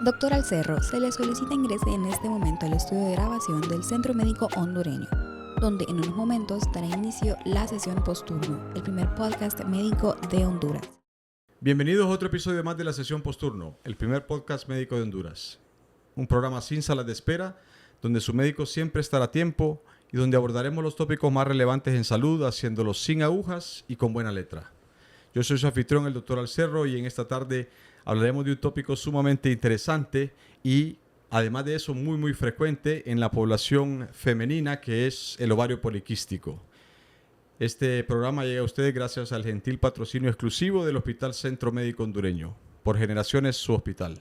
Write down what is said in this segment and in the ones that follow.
Doctor Alcerro, se le solicita ingrese en este momento al estudio de grabación del Centro Médico Hondureño, donde en unos momentos dará inicio la sesión posturno, el primer podcast médico de Honduras. Bienvenidos a otro episodio más de la sesión posturno, el primer podcast médico de Honduras. Un programa sin salas de espera, donde su médico siempre estará a tiempo y donde abordaremos los tópicos más relevantes en salud, haciéndolos sin agujas y con buena letra. Yo soy su anfitrión, el Dr. Alcerro, y en esta tarde hablaremos de un tópico sumamente interesante y, además de eso, muy frecuente en la población femenina, que es el ovario poliquístico. Este programa llega a ustedes gracias al gentil patrocinio exclusivo del Hospital Centro Médico Hondureño. Por generaciones, su hospital.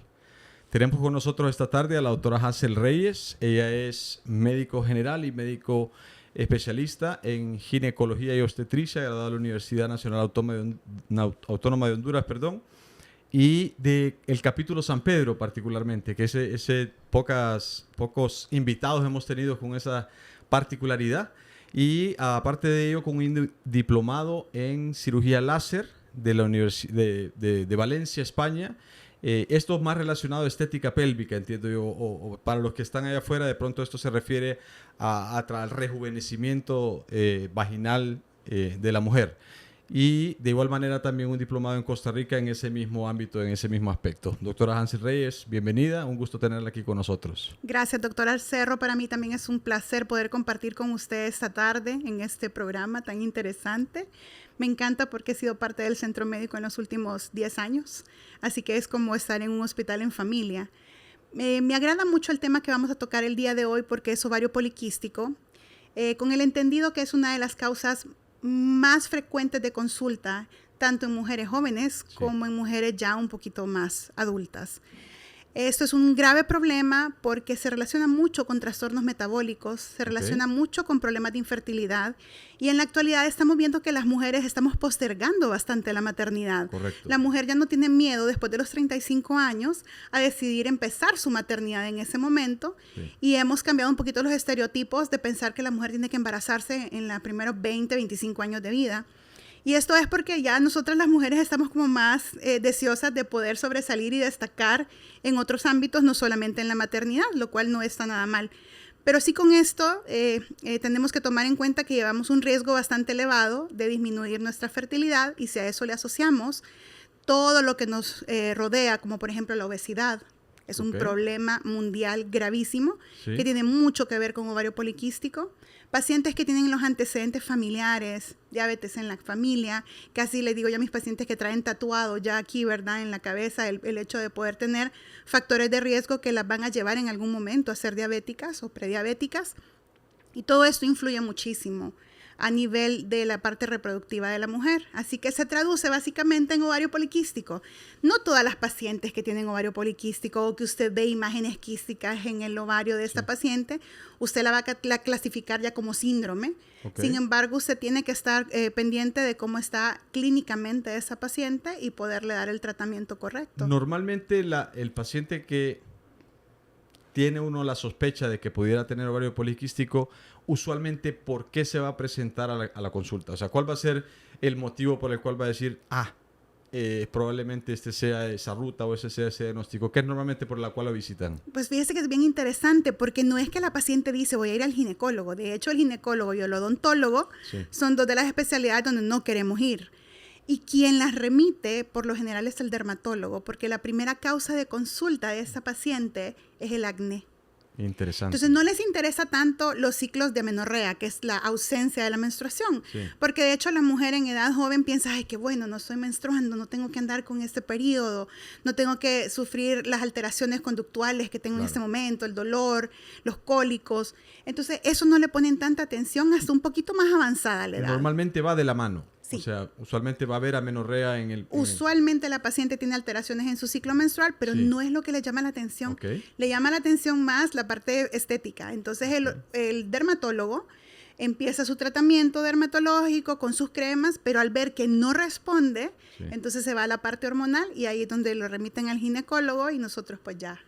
Tenemos con nosotros esta tarde a la doctora Hazel Reyes. Ella es médico general y médico especialista en ginecología y obstetricia, graduada de la Universidad Nacional Autónoma de Honduras, y del capítulo San Pedro particularmente, que pocos invitados hemos tenido con esa particularidad. Y aparte de ello, con un diplomado en cirugía láser de la Universidad de Valencia, España. Esto es más relacionado a estética pélvica, entiendo yo, o para los que están allá afuera, de pronto esto se refiere al rejuvenecimiento vaginal de la mujer. Y de igual manera también un diplomado en Costa Rica en ese mismo ámbito, en ese mismo aspecto. Doctora Hazel Reyes, bienvenida, un gusto tenerla aquí con nosotros. Gracias, doctor Alcerro. Para mí también es un placer poder compartir con usted esta tarde en este programa tan interesante. Me encanta porque he sido parte del centro médico en los últimos 10 años, así que es como estar en un hospital en familia. Me agrada mucho el tema que vamos a tocar el día de hoy porque es ovario poliquístico, con el entendido que es una de las causas más frecuentes de consulta, tanto en mujeres jóvenes como en mujeres ya un poquito más adultas. Esto es un grave problema porque se relaciona mucho con trastornos metabólicos, se relaciona mucho con problemas de infertilidad y en la actualidad estamos viendo que las mujeres estamos postergando bastante la maternidad. Correcto. La mujer ya no tiene miedo después de los 35 años a decidir empezar su maternidad en ese momento y hemos cambiado un poquito los estereotipos de pensar que la mujer tiene que embarazarse en los primeros 20, 25 años de vida. Y esto es porque ya nosotras las mujeres estamos como más deseosas de poder sobresalir y destacar en otros ámbitos, no solamente en la maternidad, lo cual no está nada mal. Pero sí con esto tenemos que tomar en cuenta que llevamos un riesgo bastante elevado de disminuir nuestra fertilidad y si a eso le asociamos todo lo que nos rodea, como por ejemplo la obesidad. Es un problema mundial gravísimo que tiene mucho que ver con ovario poliquístico. Pacientes que tienen los antecedentes familiares, diabetes en la familia, casi les digo yo a mis pacientes que traen tatuado ya aquí, ¿verdad?, en la cabeza el hecho de poder tener factores de riesgo que las van a llevar en algún momento a ser diabéticas o prediabéticas. Y todo esto influye muchísimo a nivel de la parte reproductiva de la mujer. Así que se traduce básicamente en ovario poliquístico. No todas las pacientes que tienen ovario poliquístico o que usted ve imágenes quísticas en el ovario de esta paciente, usted la va a clasificar ya como síndrome. Sin embargo, usted tiene que estar pendiente de cómo está clínicamente esa paciente y poderle dar el tratamiento correcto. Normalmente el paciente que tiene uno la sospecha de que pudiera tener ovario poliquístico, usualmente, ¿por qué se va a presentar a la consulta? O sea, ¿cuál va a ser el motivo por el cual va a decir, probablemente este sea esa ruta o ese sea ese diagnóstico? ¿Qué es normalmente por la cual lo visitan? Pues fíjese que es bien interesante porque no es que la paciente dice voy a ir al ginecólogo. De hecho, el ginecólogo y el odontólogo son dos de las especialidades donde no queremos ir. Y quien las remite, por lo general, es el dermatólogo, porque la primera causa de consulta de esa paciente es el acné. Interesante. Entonces, no les interesa tanto los ciclos de amenorrea, que es la ausencia de la menstruación. Porque, de hecho, la mujer en edad joven piensa, ay, qué bueno, no estoy menstruando, no tengo que andar con este periodo, no tengo que sufrir las alteraciones conductuales que tengo en este momento, el dolor, los cólicos. Entonces, eso no le ponen tanta atención hasta un poquito más avanzada la edad. Normalmente va de la mano. Sí. O sea, usualmente va a haber amenorrea Usualmente la paciente tiene alteraciones en su ciclo menstrual, pero no es lo que le llama la atención. Le llama la atención más la parte estética. Entonces el dermatólogo empieza su tratamiento dermatológico con sus cremas, pero al ver que no responde, entonces se va a la parte hormonal y ahí es donde lo remiten al ginecólogo y nosotros pues ya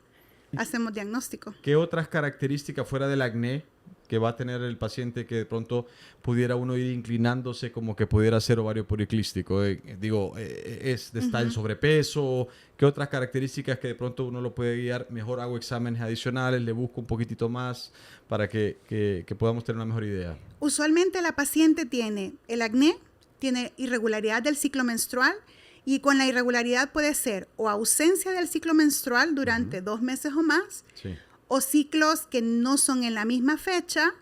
hacemos diagnóstico. ¿Qué otras características fuera del acné que va a tener el paciente que de pronto pudiera uno ir inclinándose como que pudiera ser ovario poliquístico? ¿Está en sobrepeso? ¿Qué otras características que de pronto uno lo puede guiar? Mejor hago exámenes adicionales, le busco un poquitito más para que podamos tener una mejor idea. Usualmente la paciente tiene el acné, tiene irregularidad del ciclo menstrual, y con la irregularidad puede ser o ausencia del ciclo menstrual durante 2 meses o más, Sí. o ciclos que no son en la misma fecha,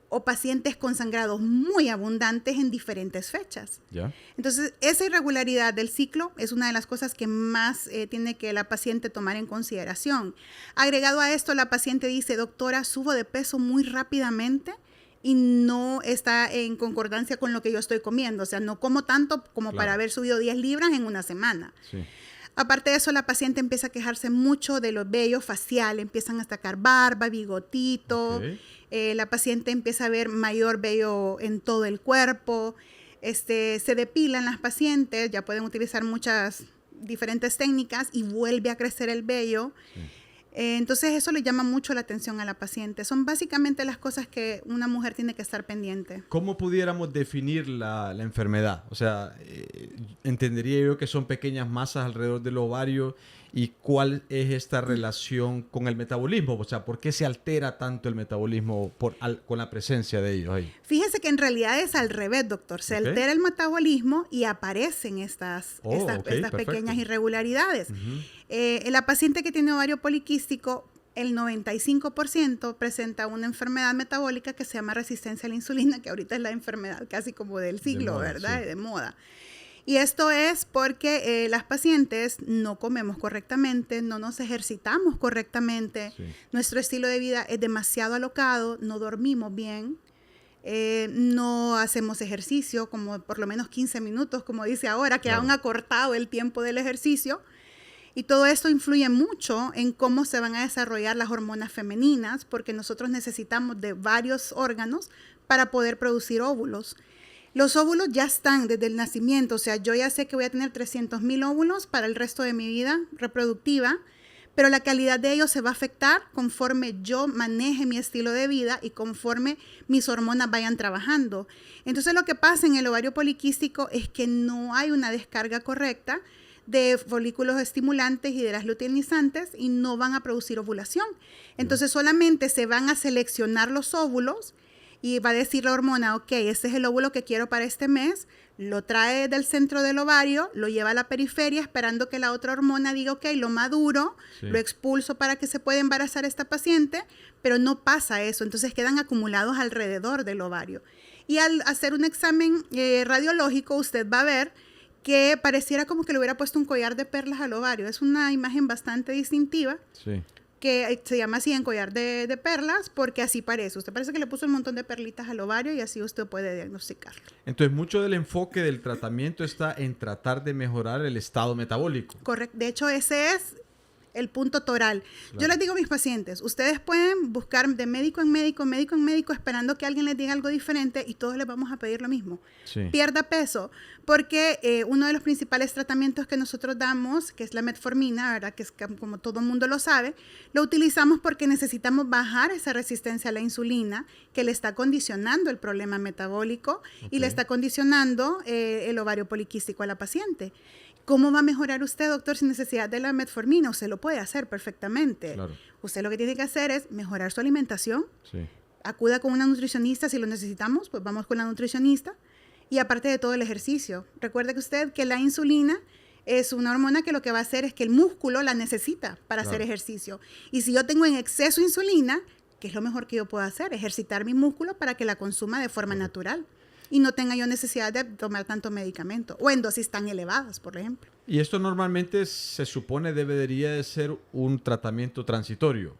o pacientes con sangrados muy abundantes en diferentes fechas. ¿Ya? Entonces, esa irregularidad del ciclo es una de las cosas que más tiene que la paciente tomar en consideración. Agregado a esto, la paciente dice, doctora, subo de peso muy rápidamente y no está en concordancia con lo que yo estoy comiendo. O sea, no como tanto como para haber subido 10 libras en una semana. Sí. Aparte de eso, la paciente empieza a quejarse mucho de los vellos faciales, empiezan a sacar barba, bigotito, Okay. La paciente empieza a ver mayor vello en todo el cuerpo, se depilan las pacientes, ya pueden utilizar muchas diferentes técnicas y vuelve a crecer el vello. Sí. Entonces eso le llama mucho la atención a la paciente. Son básicamente las cosas que una mujer tiene que estar pendiente. ¿Cómo pudiéramos definir la enfermedad? O sea, entendería yo que son pequeñas masas alrededor del ovario, y cuál es esta relación con el metabolismo. O sea, ¿por qué se altera tanto el metabolismo con la presencia de ellos ahí? Fíjese que en realidad es al revés, doctor. Se altera el metabolismo y aparecen estas pequeñas irregularidades. La paciente que tiene ovario poliquístico, el 95% presenta una enfermedad metabólica que se llama resistencia a la insulina, que ahorita es la enfermedad casi como del siglo, ¿verdad? Sí. De moda. Y esto es porque las pacientes no comemos correctamente, no nos ejercitamos correctamente, nuestro estilo de vida es demasiado alocado, no dormimos bien, no hacemos ejercicio, como por lo menos 15 minutos, como dice ahora, que han acortado el tiempo del ejercicio. Y todo esto influye mucho en cómo se van a desarrollar las hormonas femeninas, porque nosotros necesitamos de varios órganos para poder producir óvulos. Los óvulos ya están desde el nacimiento, o sea, yo ya sé que voy a tener 300,000 óvulos para el resto de mi vida reproductiva, pero la calidad de ellos se va a afectar conforme yo maneje mi estilo de vida y conforme mis hormonas vayan trabajando. Entonces, lo que pasa en el ovario poliquístico es que no hay una descarga correcta de folículos estimulantes y de las luteinizantes y no van a producir ovulación. Entonces, solamente se van a seleccionar los óvulos y va a decir la hormona, ok, este es el óvulo que quiero para este mes, lo trae del centro del ovario, lo lleva a la periferia esperando que la otra hormona diga, ok, lo maduro, lo expulso para que se pueda embarazar esta paciente, pero no pasa eso, entonces quedan acumulados alrededor del ovario. Y al hacer un examen radiológico, usted va a ver que pareciera como que le hubiera puesto un collar de perlas al ovario. Es una imagen bastante distintiva. Sí. Que se llama así en collar de perlas, porque así parece. Usted parece que le puso un montón de perlitas al ovario y así usted puede diagnosticarlo. Entonces, mucho del enfoque del tratamiento está en tratar de mejorar el estado metabólico. Correcto. De hecho, ese es el punto toral. Claro. Yo les digo a mis pacientes, ustedes pueden buscar de médico en médico, esperando que alguien les diga algo diferente y todos les vamos a pedir lo mismo. Sí. Pierda peso, porque uno de los principales tratamientos que nosotros damos, que es la metformina, ¿verdad? Que es como todo el mundo lo sabe, lo utilizamos porque necesitamos bajar esa resistencia a la insulina que le está condicionando el problema metabólico y le está condicionando el ovario poliquístico a la paciente. ¿Cómo va a mejorar usted, doctor, sin necesidad de la metformina? Usted lo puede hacer perfectamente. Claro. Usted lo que tiene que hacer es mejorar su alimentación. Sí. Acuda con una nutricionista si lo necesitamos, pues vamos con la nutricionista. Y aparte de todo el ejercicio. Recuerde que usted que la insulina es una hormona que lo que va a hacer es que el músculo la necesita para hacer ejercicio. Y si yo tengo en exceso insulina, ¿qué es lo mejor que yo puedo hacer? Ejercitar mi músculo para que la consuma de forma natural. Y no tenga yo necesidad de tomar tanto medicamento o en dosis tan elevadas, por ejemplo. Y esto normalmente se supone debería de ser un tratamiento transitorio.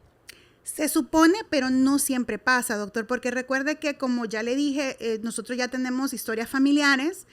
Se supone, pero no siempre pasa, doctor, porque recuerde que, como ya le dije, nosotros ya tenemos historias familiares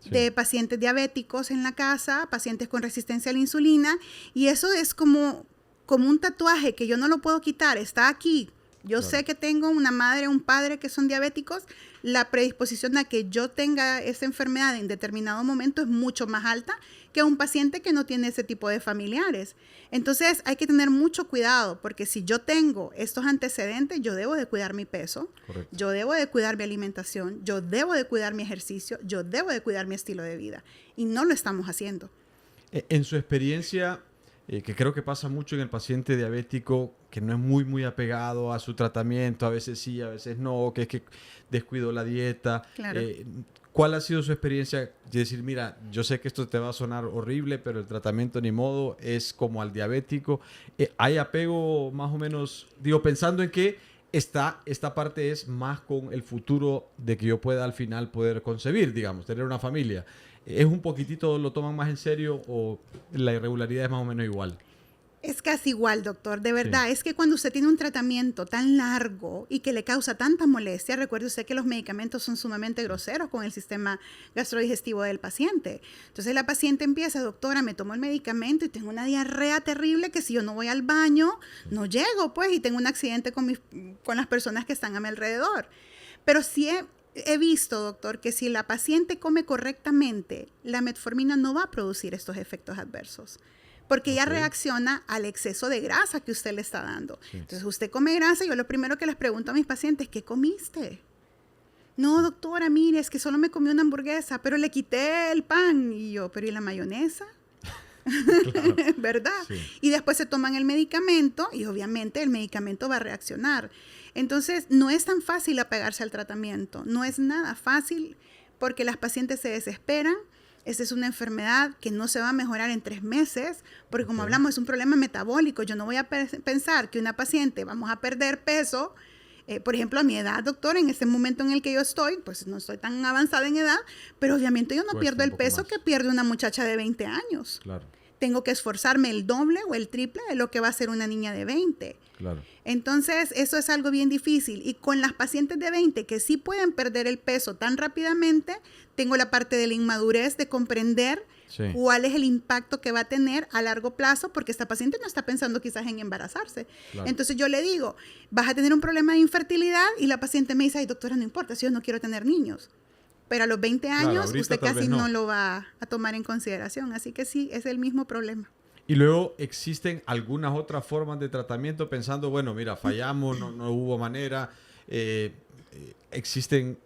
de pacientes diabéticos en la casa, pacientes con resistencia a la insulina, y eso es como un tatuaje que yo no lo puedo quitar, está aquí. Yo sé que tengo una madre o un padre que son diabéticos, la predisposición a que yo tenga esa enfermedad en determinado momento es mucho más alta que un paciente que no tiene ese tipo de familiares. Entonces hay que tener mucho cuidado, porque si yo tengo estos antecedentes, yo debo de cuidar mi peso, Correcto. yo debo de cuidar mi alimentación, yo debo de cuidar mi ejercicio, yo debo de cuidar mi estilo de vida. Y no lo estamos haciendo. En su experiencia, que creo que pasa mucho en el paciente diabético, que no es muy apegado a su tratamiento, a veces sí, a veces no, que es que descuidó la dieta. Claro. ¿Cuál ha sido su experiencia de decir, mira, yo sé que esto te va a sonar horrible, pero el tratamiento ni modo es como al diabético? ¿Hay apego más o menos, digo, pensando en que esta parte es más con el futuro de que yo pueda al final poder concebir, digamos, tener una familia? ¿Es un poquitito, lo toman más en serio o la irregularidad es más o menos igual? Es casi igual, doctor. De verdad, Sí. es que cuando usted tiene un tratamiento tan largo y que le causa tanta molestia, recuerde usted que los medicamentos son sumamente groseros con el sistema gastrodigestivo del paciente. Entonces la paciente empieza, doctora, me tomo el medicamento y tengo una diarrea terrible que si yo no voy al baño, no llego, pues, y tengo un accidente con las personas que están a mi alrededor. Pero sí he visto, doctor, que si la paciente come correctamente, la metformina no va a producir estos efectos adversos. Porque ella reacciona al exceso de grasa que usted le está dando. Sí. Entonces, usted come grasa y yo lo primero que les pregunto a mis pacientes, ¿qué comiste? No, doctora, mire, es que solo me comí una hamburguesa, pero le quité el pan. Y yo, ¿pero y la mayonesa? Claro. ¿Verdad? Sí. Y después se toman el medicamento y obviamente el medicamento va a reaccionar. Entonces, no es tan fácil apegarse al tratamiento. No es nada fácil porque las pacientes se desesperan. Esta es una enfermedad que no se va a mejorar en 3 meses, porque como hablamos, es un problema metabólico. Yo no voy a pensar que una paciente vamos a perder peso. Por ejemplo, a mi edad, doctor, en este momento en el que yo estoy, pues no estoy tan avanzada en edad, pero obviamente yo no pierdo el peso que pierde una muchacha de 20 años. Claro. Tengo que esforzarme el doble o el triple de lo que va a ser una niña de 20. Claro. Entonces, eso es algo bien difícil. Y con las pacientes de 20 que sí pueden perder el peso tan rápidamente, tengo la parte de la inmadurez de comprender cuál es el impacto que va a tener a largo plazo, porque esta paciente no está pensando quizás en embarazarse. Claro. Entonces yo le digo, vas a tener un problema de infertilidad y la paciente me dice, ay doctora, no importa, si yo no quiero tener niños. Pero a los 20 años usted casi no lo va a tomar en consideración. Así que sí, es el mismo problema. Y luego existen algunas otras formas de tratamiento pensando, bueno, mira, fallamos, no hubo manera. Existen,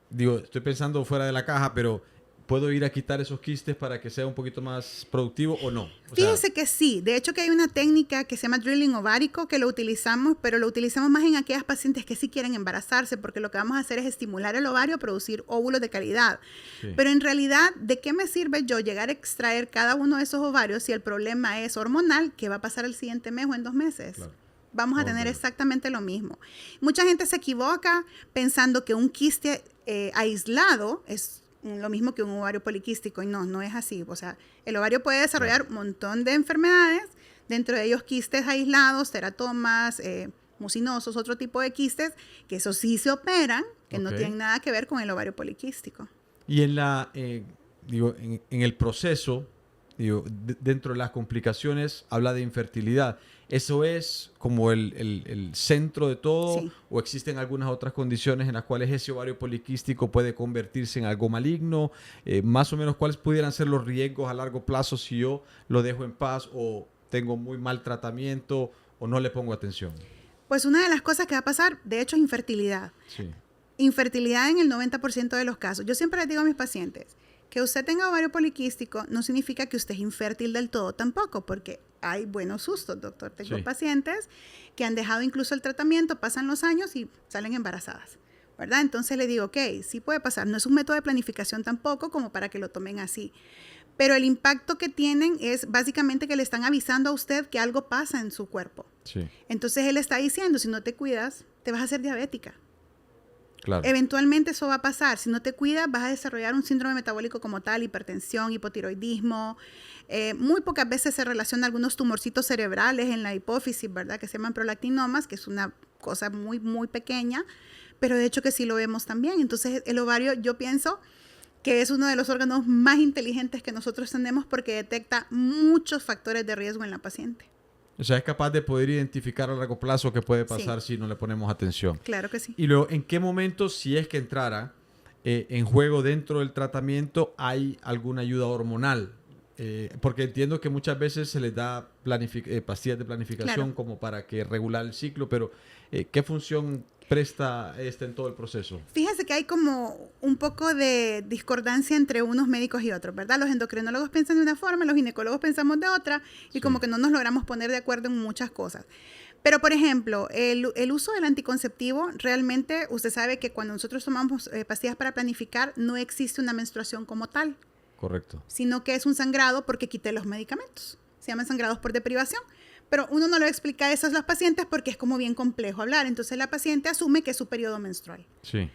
digo, estoy pensando fuera de la caja, pero ¿puedo ir a quitar esos quistes para que sea un poquito más productivo o no? Fíjese que sí. De hecho, que hay una técnica que se llama drilling ovárico que lo utilizamos, pero lo utilizamos más en aquellas pacientes que sí quieren embarazarse, porque lo que vamos a hacer es estimular el ovario a producir óvulos de calidad. Sí. Pero en realidad, ¿de qué me sirve yo llegar a extraer cada uno de esos ovarios si el problema es hormonal? ¿Qué va a pasar el siguiente mes o en 2 meses? Claro. Vamos a tener exactamente lo mismo. Mucha gente se equivoca pensando que un quiste aislado es lo mismo que un ovario poliquístico, y no es así. O sea, el ovario puede desarrollar un montón de enfermedades, dentro de ellos quistes aislados, teratomas, mucinosos, otro tipo de quistes, que eso sí se operan, que no tienen nada que ver con el ovario poliquístico. Y en en el proceso, dentro de las complicaciones, habla de infertilidad. ¿Eso es como el centro de todo? Sí. ¿O existen algunas otras condiciones en las cuales ese ovario poliquístico puede convertirse en algo maligno? Más o menos, ¿cuáles pudieran ser los riesgos a largo plazo si yo lo dejo en paz o tengo muy mal tratamiento o no le pongo atención? Pues una de las cosas que va a pasar, de hecho, es infertilidad. Sí. Infertilidad en el 90% de los casos. Yo siempre les digo a mis pacientes, que usted tenga ovario poliquístico no significa que usted es infértil del todo tampoco, porque hay buenos sustos, doctor. Tengo pacientes que han dejado incluso el tratamiento, pasan los años y salen embarazadas, ¿verdad? Entonces le digo, ok, sí puede pasar. No es un método de planificación tampoco como para que lo tomen así. Pero el impacto que tienen es básicamente que le están avisando a usted que algo pasa en su cuerpo. Sí. Entonces él está diciendo, si no te cuidas, te vas a hacer diabética. Claro. Eventualmente eso va a pasar. Si no te cuidas, vas a desarrollar un síndrome metabólico como tal, hipertensión, hipotiroidismo. Muy pocas veces se relaciona algunos tumorcitos cerebrales en la hipófisis, ¿verdad? Que se llaman prolactinomas, que es una cosa muy, muy pequeña, pero de hecho que sí lo vemos también. Entonces el ovario, yo pienso que es uno de los órganos más inteligentes que nosotros tenemos porque detecta muchos factores de riesgo en la paciente. O sea, es capaz de poder identificar a largo plazo qué puede pasar si no le ponemos atención. Claro que sí. Y luego, ¿en qué momento, si es que entrara en juego dentro del tratamiento, hay alguna ayuda hormonal? Porque entiendo que muchas veces se les da pastillas de planificación como para que regular el ciclo, pero ¿qué función presta en todo el proceso? Fíjese que hay como un poco de discordancia entre unos médicos y otros, ¿verdad? Los endocrinólogos piensan de una forma, los ginecólogos pensamos de otra, y como que no nos logramos poner de acuerdo en muchas cosas. Pero, por ejemplo, el uso del anticonceptivo, realmente usted sabe que cuando nosotros tomamos pastillas para planificar, no existe una menstruación como tal. Correcto. Sino que es un sangrado porque quité los medicamentos. Se llaman sangrados por deprivación. Pero uno no le explica eso a los pacientes porque es como bien complejo hablar. Entonces la paciente asume que es su periodo menstrual. Sí.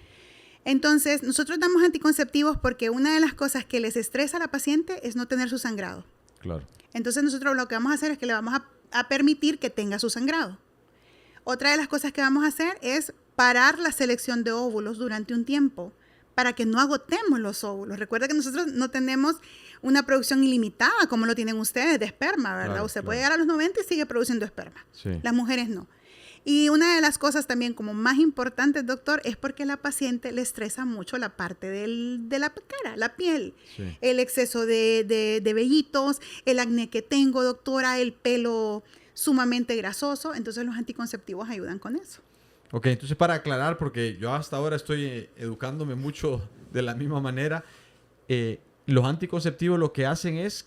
Entonces nosotros damos anticonceptivos porque una de las cosas que les estresa a la paciente es no tener su sangrado. Claro. Entonces nosotros lo que vamos a hacer es que le vamos a permitir que tenga su sangrado. Otra de las cosas que vamos a hacer es parar la selección de óvulos durante un tiempo para que no agotemos los óvulos. Recuerda que nosotros no tenemos una producción ilimitada como lo tienen ustedes de esperma, ¿verdad? Claro, Usted puede llegar a los 90 y sigue produciendo esperma. Sí. Las mujeres no. Y una de las cosas también como más importantes, doctor, es porque a la paciente le estresa mucho la parte de la cara, la piel. Sí. El exceso de vellitos, el acné que tengo, doctora, el pelo sumamente grasoso. Entonces los anticonceptivos ayudan con eso. Ok, entonces para aclarar, porque yo hasta ahora estoy educándome mucho de la misma manera, los anticonceptivos lo que hacen es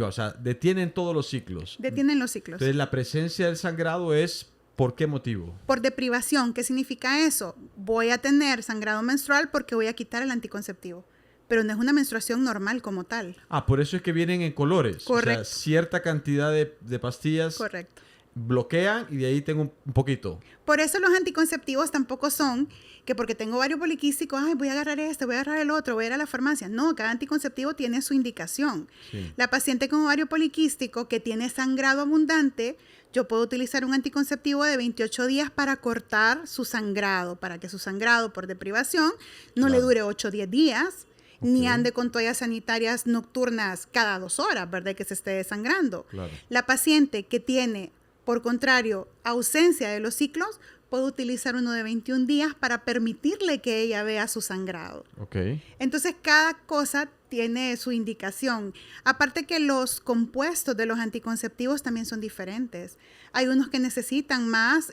o sea, detienen todos los ciclos. Detienen los ciclos. Entonces la presencia del sangrado es, ¿por qué motivo? Por deprivación. ¿Qué significa eso? Voy a tener sangrado menstrual porque voy a quitar el anticonceptivo. Pero no es una menstruación normal como tal. Ah, por eso es que vienen en colores. Correcto. O sea, cierta cantidad de pastillas. Correcto. Bloquean y de ahí tengo un poquito. Por eso los anticonceptivos tampoco son que porque tengo ovario poliquístico, ay, voy a agarrar este, voy a agarrar el otro, voy a ir a la farmacia. No, cada anticonceptivo tiene su indicación. Sí. La paciente con ovario poliquístico que tiene sangrado abundante, yo puedo utilizar un anticonceptivo de 28 días para cortar su sangrado, para que su sangrado por deprivación no le dure 8 o 10 días. Ni ande con toallas sanitarias nocturnas cada 2 horas, ¿verdad? Que se esté desangrando. Claro. La paciente que tiene, por contrario, ausencia de los ciclos, puede utilizar uno de 21 días para permitirle que ella vea su sangrado. Okay. Entonces, cada cosa tiene su indicación. Aparte que los compuestos de los anticonceptivos también son diferentes. Hay unos que necesitan más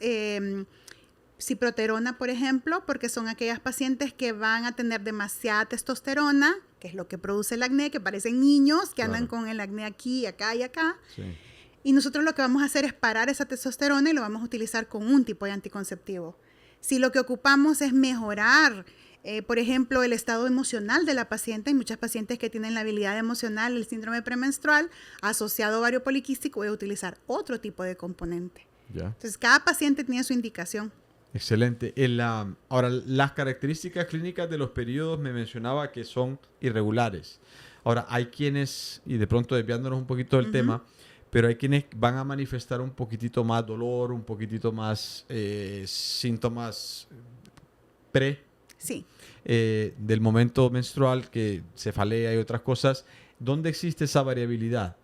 ciproterona, por ejemplo, porque son aquellas pacientes que van a tener demasiada testosterona, que es lo que produce el acné, que parecen niños que andan con el acné aquí, acá y acá. Sí. Y nosotros lo que vamos a hacer es parar esa testosterona y lo vamos a utilizar con un tipo de anticonceptivo. Si lo que ocupamos es mejorar, por ejemplo, el estado emocional de la paciente, hay muchas pacientes que tienen la habilidad emocional, el síndrome premenstrual, asociado a ovario poliquístico, voy a utilizar otro tipo de componente. Ya. Entonces, cada paciente tiene su indicación. Excelente. Ahora, las características clínicas de los periodos me mencionaba que son irregulares. Ahora, hay quienes, y de pronto desviándonos un poquito del tema, pero hay quienes van a manifestar un poquitito más dolor, un poquitito más síntomas Sí. Del momento menstrual, que cefalea y otras cosas. ¿Dónde existe esa variabilidad?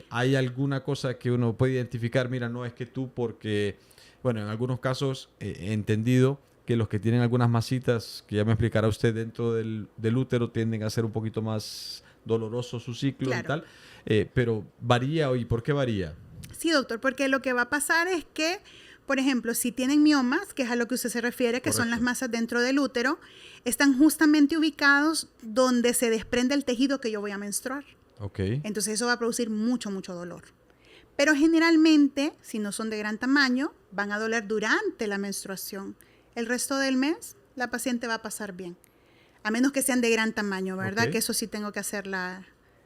¿Hay alguna cosa que uno puede identificar? Mira, no es que tú porque, bueno, en algunos casos he entendido que los que tienen algunas masitas, que ya me explicará usted, dentro del útero tienden a ser un poquito más doloroso su ciclo, claro, y tal. Pero varía, ¿y por qué varía? Sí, doctor, porque lo que va a pasar es que, por ejemplo, si tienen miomas, que es a lo que usted se refiere, que correcto, son las masas dentro del útero, están justamente ubicados donde se desprende el tejido que yo voy a menstruar. Okay. Entonces eso va a producir mucho dolor. Pero generalmente, si no son de gran tamaño, van a doler durante la menstruación. El resto del mes, la paciente va a pasar bien. A menos que sean de gran tamaño, ¿verdad? Okay. Que eso sí tengo que hacer la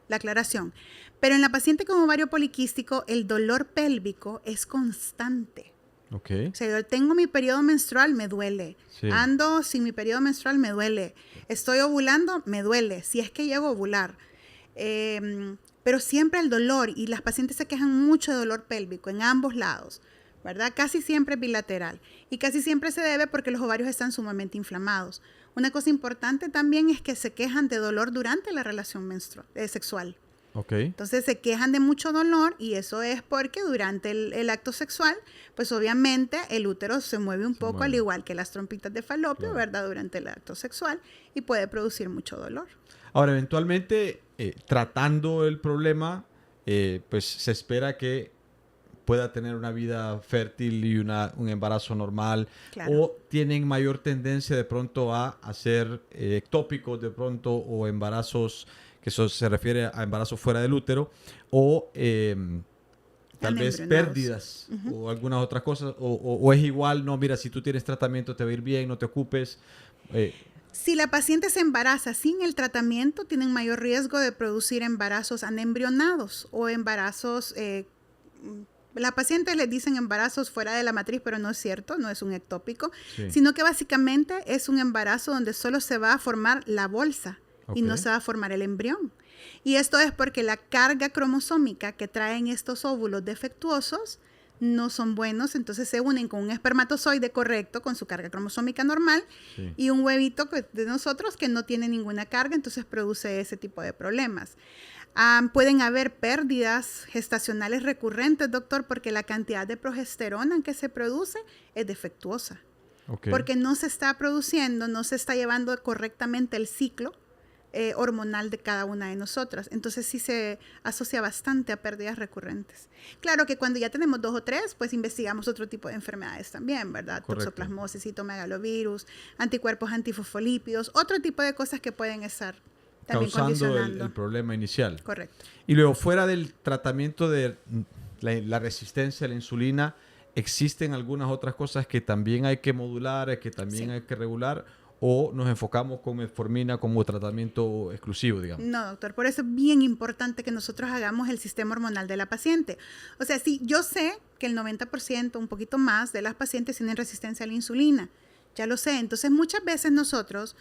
aclaración. Pero en la paciente con ovario poliquístico, el dolor pélvico es constante. Okay. O sea, yo tengo mi periodo menstrual, me duele. Sí. Ando sin mi periodo menstrual, me duele. Estoy ovulando, me duele. Si es que llego a ovular. Pero siempre el dolor, y las pacientes se quejan mucho de dolor pélvico en ambos lados, ¿verdad? Casi siempre bilateral. Y casi siempre se debe porque los ovarios están sumamente inflamados. Una cosa importante también es que se quejan de dolor durante la relación sexual. Okay. Entonces se quejan de mucho dolor y eso es porque durante el acto sexual, pues obviamente el útero se mueve un poco, al igual que las trompitas de falopio, claro, ¿verdad? Durante el acto sexual y puede producir mucho dolor. Ahora, eventualmente, tratando el problema, pues se espera que pueda tener una vida fértil y un embarazo normal, claro, o tienen mayor tendencia de pronto a hacer ectópicos de pronto o embarazos, que eso se refiere a embarazos fuera del útero, o tal vez pérdidas o algunas otras cosas, o es igual, no, mira, si tú tienes tratamiento te va a ir bien, no te ocupes. Si la paciente se embaraza sin el tratamiento, tienen mayor riesgo de producir embarazos anembrionados o embarazos... La paciente les dicen embarazos fuera de la matriz, pero no es cierto, no es un ectópico, sí, sino que básicamente es un embarazo donde solo se va a formar la bolsa, okay, y no se va a formar el embrión. Y esto es porque la carga cromosómica que traen estos óvulos defectuosos no son buenos, entonces se unen con un espermatozoide correcto, con su carga cromosómica normal, sí, y un huevito de nosotros que no tiene ninguna carga, entonces produce ese tipo de problemas. Pueden haber pérdidas gestacionales recurrentes, doctor, porque la cantidad de progesterona que se produce es defectuosa. Okay. Porque no se está produciendo, no se está llevando correctamente el ciclo hormonal de cada una de nosotras. Entonces sí se asocia bastante a pérdidas recurrentes. Claro que cuando ya tenemos 2 o 3, pues investigamos otro tipo de enfermedades también, ¿verdad? Correcto. Toxoplasmosis, citomegalovirus, anticuerpos antifosfolípidos, otro tipo de cosas que pueden estar también causando el problema inicial. Correcto. Y luego, fuera del tratamiento de la resistencia a la insulina, ¿existen algunas otras cosas que también hay que modular, que también, sí, hay que regular? ¿O nos enfocamos con metformina como tratamiento exclusivo, digamos? No, doctor. Por eso es bien importante que nosotros hagamos el sistema hormonal de la paciente. O sea, sí, yo sé que el 90%, un poquito más, de las pacientes tienen resistencia a la insulina. Ya lo sé. Entonces, muchas veces nosotros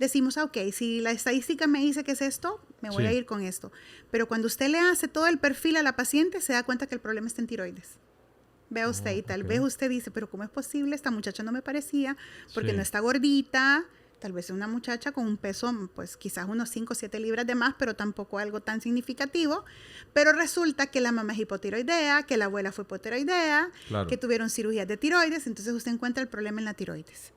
decimos, ok, si la estadística me dice que es esto, me voy, sí, a ir con esto. Pero cuando usted le hace todo el perfil a la paciente, se da cuenta que el problema está en tiroides. Vea usted, y tal vez usted dice, pero ¿cómo es posible? Esta muchacha no me parecía, porque no está gordita, tal vez es una muchacha con un peso, pues quizás unos 5 o 7 libras de más, pero tampoco algo tan significativo. Pero resulta que la mamá es hipotiroidea, que la abuela fue hipotiroidea, claro, que tuvieron cirugías de tiroides, entonces usted encuentra el problema en la tiroides.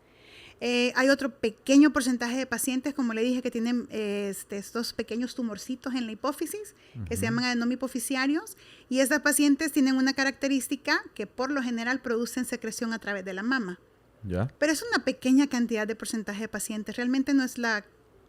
Hay otro pequeño porcentaje de pacientes, como le dije, que tienen estos pequeños tumorcitos en la hipófisis, que se llaman adenoma hipofisiarios, y estas pacientes tienen una característica que por lo general producen secreción a través de la mama. ¿Ya? Pero es una pequeña cantidad de porcentaje de pacientes, realmente no es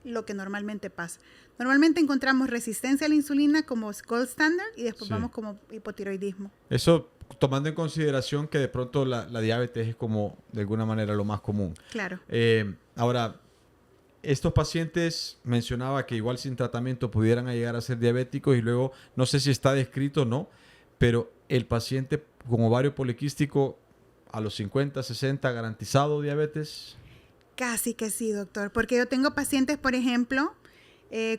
lo que normalmente pasa. Normalmente encontramos resistencia a la insulina como gold standard y después, sí, vamos como hipotiroidismo. Eso tomando en consideración que de pronto la diabetes es como de alguna manera lo más común. Claro. Ahora, estos pacientes mencionaba que igual sin tratamiento pudieran llegar a ser diabéticos y luego, no sé si está descrito o no, pero el paciente con ovario poliquístico a los 50, 60, ¿garantizado diabetes? Casi que sí, doctor, porque yo tengo pacientes, por ejemplo,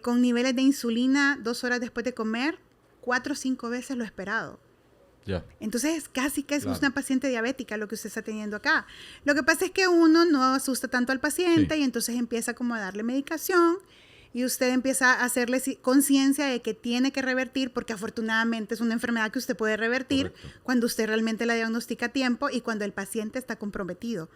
con niveles de insulina 2 horas después de comer, 4 o 5 veces lo esperado. Yeah. Entonces, casi que es, claro, una paciente diabética lo que usted está teniendo acá. Lo que pasa es que uno no asusta tanto al paciente, sí, y entonces empieza como a darle medicación y usted empieza a hacerle conciencia de que tiene que revertir, porque afortunadamente es una enfermedad que usted puede revertir. Correcto. Cuando usted realmente la diagnostica a tiempo y cuando el paciente está comprometido.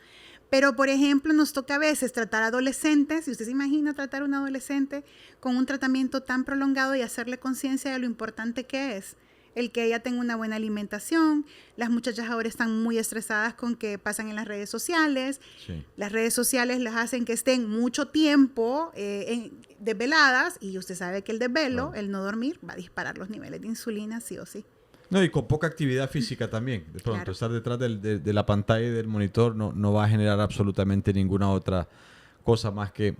Pero, por ejemplo, nos toca a veces tratar adolescentes, y usted se imagina tratar a un adolescente con un tratamiento tan prolongado y hacerle conciencia de lo importante que es el que ella tenga una buena alimentación. Las muchachas ahora están muy estresadas con que pasan en las redes sociales. Sí. Las redes sociales les hacen que estén mucho tiempo desveladas, y usted sabe que el desvelo, claro, el no dormir, va a disparar los niveles de insulina sí o sí. No, y con poca actividad física también. De pronto, claro, estar detrás de la pantalla y del monitor no va a generar absolutamente ninguna otra cosa más que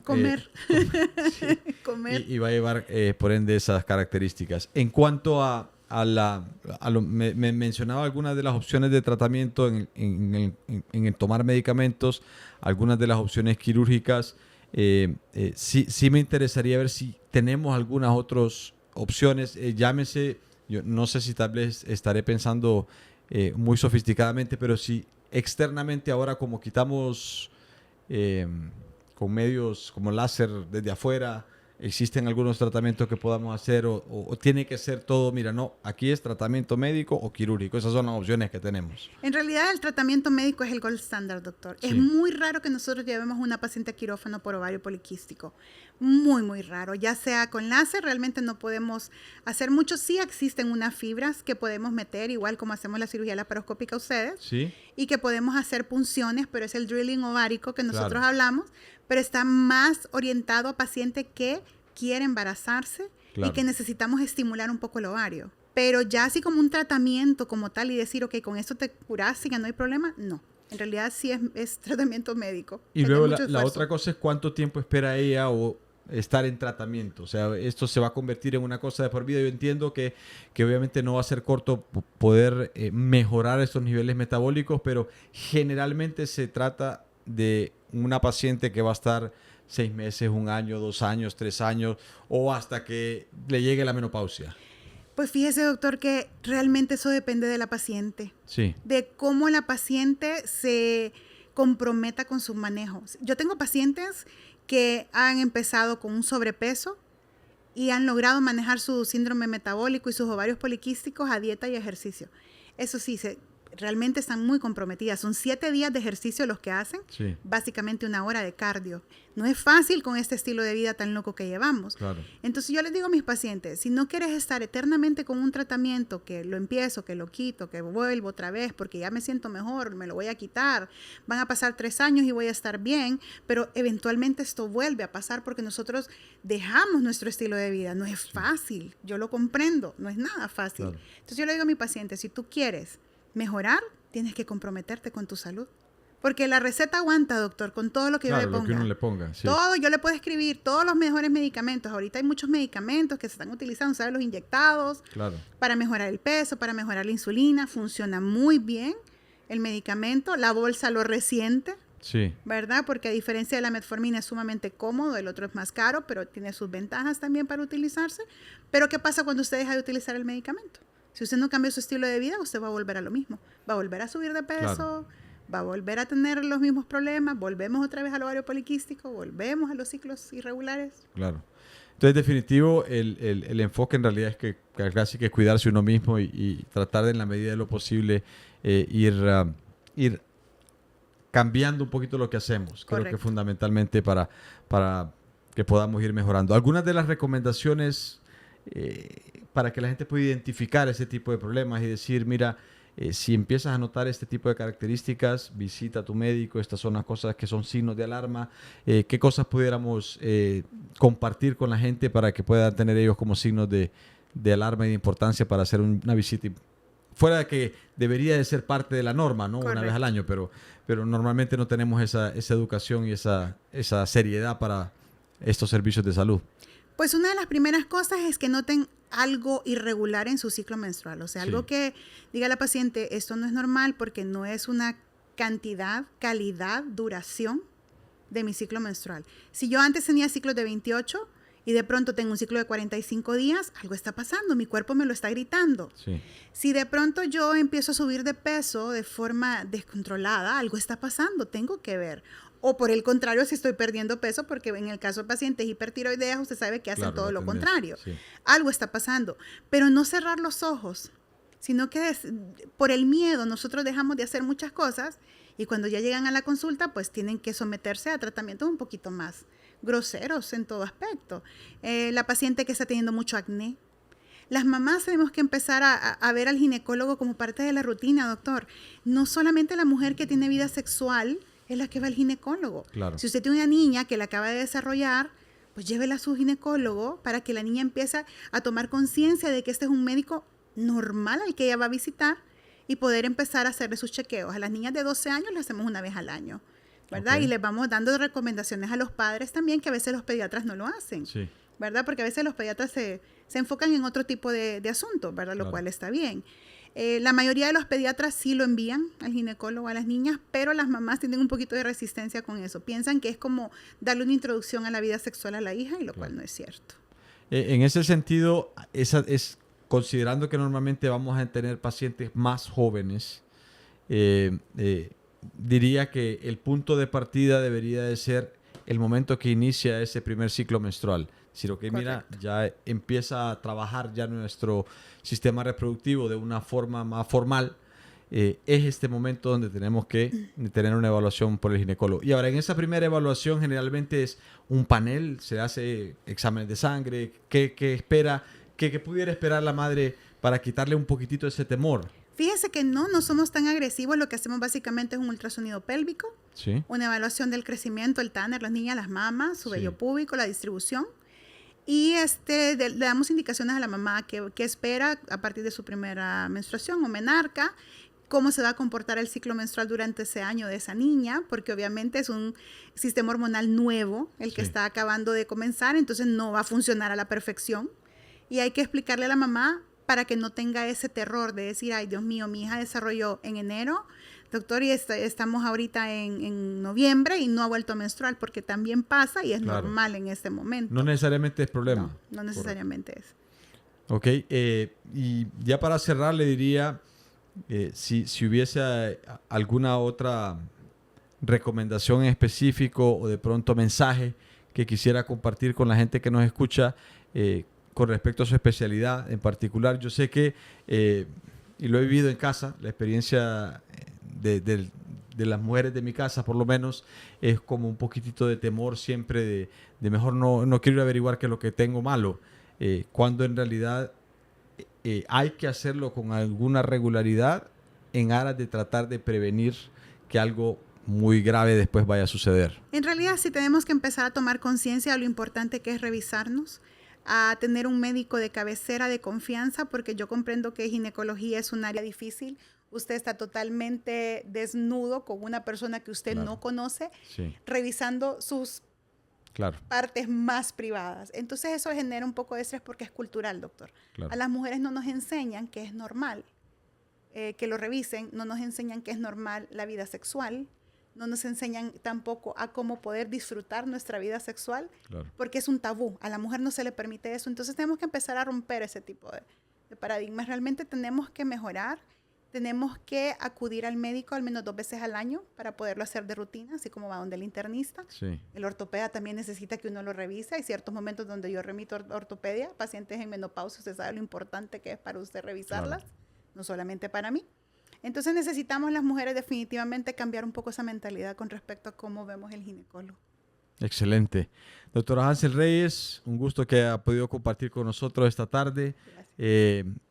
comer. Sí. Comer. Y va a llevar, por ende, esas características. En cuanto a me mencionaba algunas de las opciones de tratamiento en el tomar medicamentos, algunas de las opciones quirúrgicas. Sí me interesaría ver si tenemos algunas otras opciones. Llámese, yo no sé si tal vez estaré pensando muy sofisticadamente, pero si externamente ahora como quitamos con medios como láser desde afuera, ¿Existen algunos tratamientos que podamos hacer o tiene que ser todo, mira, no, aquí es tratamiento médico o quirúrgico? Esas son las opciones que tenemos. En realidad el tratamiento médico es el gold standard, doctor. Sí. Es muy raro que nosotros llevemos a una paciente a quirófano por ovario poliquístico. Muy, muy raro. Ya sea con láser, realmente no podemos hacer mucho. Sí existen unas fibras que podemos meter, igual como hacemos la cirugía laparoscópica ustedes, Sí. y que podemos hacer punciones, pero es el drilling ovárico que nosotros Claro. hablamos, pero está más orientado a paciente que quiere embarazarse Claro. y que necesitamos estimular un poco el ovario. Pero ya así como un tratamiento como tal y decir, ok, con esto te curas y que no hay problema, no. En realidad sí es tratamiento médico. Y Es de luego mucho la esfuerzo. otra cosa es cuánto tiempo espera ella o estar en tratamiento. O sea, esto se va a convertir en una cosa de por vida. Yo entiendo que obviamente no va a ser corto poder mejorar estos niveles metabólicos, pero generalmente se trata de una paciente que va a estar 6 meses, 1 año, 2 años, 3 años o hasta que le llegue la menopausia. Pues fíjese, doctor, que realmente eso depende de la paciente. Sí, De cómo la paciente se comprometa con sus manejos. Yo tengo pacientes que han empezado con un sobrepeso y han logrado manejar su síndrome metabólico y sus ovarios poliquísticos a dieta y ejercicio. Eso sí, realmente están muy comprometidas. Son 7 días de ejercicio los que hacen, sí, básicamente 1 hora de cardio. No es fácil con este estilo de vida tan loco que llevamos. claro. Entonces yo les digo a mis pacientes, si no quieres estar eternamente con un tratamiento que lo empiezo, que lo quito, que vuelvo otra vez porque ya me siento mejor, me lo voy a quitar, van a pasar 3 años y voy a estar bien, pero eventualmente esto vuelve a pasar porque nosotros dejamos nuestro estilo de vida. No es fácil, yo lo comprendo, no es nada fácil. Claro. Entonces yo le digo a mi paciente, si tú quieres mejorar, tienes que comprometerte con tu salud. Porque la receta aguanta, doctor, con todo lo que Claro, yo le lo ponga. que uno le ponga. Sí. Todo, yo le puedo escribir todos los mejores medicamentos. Ahorita hay muchos medicamentos que se están utilizando, ¿sabes? Los inyectados, Claro. para mejorar el peso, para mejorar la insulina. Funciona muy bien el medicamento. La bolsa lo resiente, Sí. ¿verdad? Porque a diferencia de la metformina es sumamente cómodo, el otro es más caro, pero tiene sus ventajas también para utilizarse. Pero ¿qué pasa cuando usted deja de utilizar el medicamento? Si usted no cambia su estilo de vida, usted va a volver a lo mismo. Va a volver a subir de peso, Claro. va a volver a tener los mismos problemas, volvemos otra vez al ovario poliquístico, volvemos a los ciclos irregulares. Claro. Entonces, definitivo, el enfoque en realidad es que casi que cuidarse uno mismo y tratar de, en la medida de lo posible, ir cambiando un poquito lo que hacemos. Creo que Correcto. fundamentalmente para que podamos ir mejorando. Algunas de las recomendaciones para que la gente pueda identificar ese tipo de problemas y decir, mira, si empiezas a notar este tipo de características, visita a tu médico, estas son las cosas que son signos de alarma, qué cosas pudiéramos compartir con la gente para que puedan tener ellos como signos de alarma y de importancia para hacer una visita. Fuera de que debería de ser parte de la norma, ¿no? Correcto. Una vez al año, pero normalmente no tenemos esa educación y esa seriedad para estos servicios de salud. Pues una de las primeras cosas es que noten algo irregular en su ciclo menstrual. O sea, Sí. algo que diga a la paciente, esto no es normal porque no es una cantidad, calidad, duración de mi ciclo menstrual. Si yo antes tenía ciclos de 28 y de pronto tengo un ciclo de 45 días, algo está pasando, mi cuerpo me lo está gritando. Sí. Si de pronto yo empiezo a subir de peso de forma descontrolada, algo está pasando, tengo que ver. O por el contrario, si estoy perdiendo peso, porque en el caso de pacientes hipertiroideas, usted sabe que hacen Claro, todo la lo tendencia, contrario. sí. Algo está pasando. Pero no cerrar los ojos, sino que por el miedo nosotros dejamos de hacer muchas cosas y cuando ya llegan a la consulta, pues tienen que someterse a tratamientos un poquito más groseros en todo aspecto. La paciente que está teniendo mucho acné. Las mamás tenemos que empezar a ver al ginecólogo como parte de la rutina, doctor. No solamente la mujer que tiene vida sexual es la que va al ginecólogo. Claro. Si usted tiene una niña que la acaba de desarrollar, pues llévela a su ginecólogo para que la niña empiece a tomar conciencia de que este es un médico normal al que ella va a visitar y poder empezar a hacerle sus chequeos. A las niñas de 12 años le hacemos una vez al año, ¿verdad? Ok. Y les vamos dando recomendaciones a los padres también, que a veces los pediatras no lo hacen. Sí. ¿Verdad? Porque a veces los pediatras se enfocan en otro tipo de asuntos, ¿verdad? Lo Claro. cual está bien. La mayoría de los pediatras sí lo envían al ginecólogo a las niñas, pero las mamás tienen un poquito de resistencia con eso. Piensan que es como darle una introducción a la vida sexual a la hija, y lo cual no es cierto. En ese sentido, considerando que normalmente vamos a tener pacientes más jóvenes, diría que el punto de partida debería de ser el momento que inicia ese primer ciclo menstrual. Decir, ok, mira, Correcto. ya empieza a trabajar ya nuestro sistema reproductivo de una forma más formal. Es este momento donde tenemos que tener una evaluación por el ginecólogo. Y ahora, en esa primera evaluación generalmente es un panel, se hace exámenes de sangre. ¿Qué espera? ¿Qué pudiera esperar la madre para quitarle un poquitito ese temor? Fíjese que no somos tan agresivos. Lo que hacemos básicamente es un ultrasonido pélvico, Sí. una evaluación del crecimiento, el Tanner, las niñas, las mamas, su Sí. vello púbico, la distribución. Y le damos indicaciones a la mamá qué espera a partir de su primera menstruación o menarca, cómo se va a comportar el ciclo menstrual durante ese año de esa niña, porque obviamente es un sistema hormonal nuevo el que Sí. está acabando de comenzar, entonces no va a funcionar a la perfección. Y hay que explicarle a la mamá para que no tenga ese terror de decir, ay, Dios mío, mi hija desarrolló en enero, doctor, y estamos ahorita en noviembre y no ha vuelto a menstruar, porque también pasa y es Claro. normal en este momento. No necesariamente es problema. No necesariamente es. Ok, y ya para cerrar le diría, si hubiese alguna otra recomendación en específico o de pronto mensaje que quisiera compartir con la gente que nos escucha con respecto a su especialidad en particular. Yo sé que, y lo he vivido en casa, la experiencia de las mujeres de mi casa por lo menos es como un poquitito de temor siempre de mejor no quiero ir a averiguar qué es lo que tengo malo, cuando en realidad hay que hacerlo con alguna regularidad en aras de tratar de prevenir que algo muy grave después vaya a suceder. En realidad sí tenemos que empezar a tomar conciencia de lo importante que es revisarnos, a tener un médico de cabecera de confianza, porque yo comprendo que ginecología es un área difícil. Usted está totalmente desnudo con una persona que usted Claro. no conoce, Sí, revisando sus claro, partes más privadas. Entonces eso genera un poco de estrés porque es cultural, doctor. claro. A las mujeres no nos enseñan que es normal que lo revisen, no nos enseñan que es normal la vida sexual, no nos enseñan tampoco a cómo poder disfrutar nuestra vida sexual, Claro. porque es un tabú. A la mujer no se le permite eso. Entonces tenemos que empezar a romper ese tipo de paradigmas. Realmente tenemos que mejorar. Tenemos que acudir al médico al menos 2 veces al año para poderlo hacer de rutina, así como va donde el internista. Sí, El ortopeda también necesita que uno lo revise. Hay ciertos momentos donde yo remito ortopedia, pacientes en menopausia, usted sabe lo importante que es para usted revisarlas, no solamente para mí. Entonces necesitamos las mujeres definitivamente cambiar un poco esa mentalidad con respecto a cómo vemos el ginecólogo. excelente. Doctora Hansel Reyes, un gusto que ha podido compartir con nosotros esta tarde.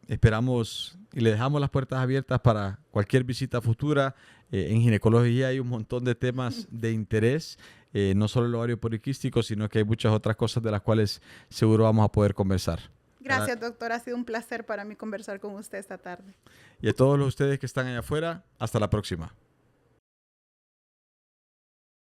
Esperamos y le dejamos las puertas abiertas para cualquier visita futura. En ginecología hay un montón de temas de interés, no solo el ovario poliquístico, sino que hay muchas otras cosas de las cuales seguro vamos a poder conversar. Gracias, doctor. Ha sido un placer para mí conversar con usted esta tarde. Y a todos ustedes que están allá afuera, hasta la próxima.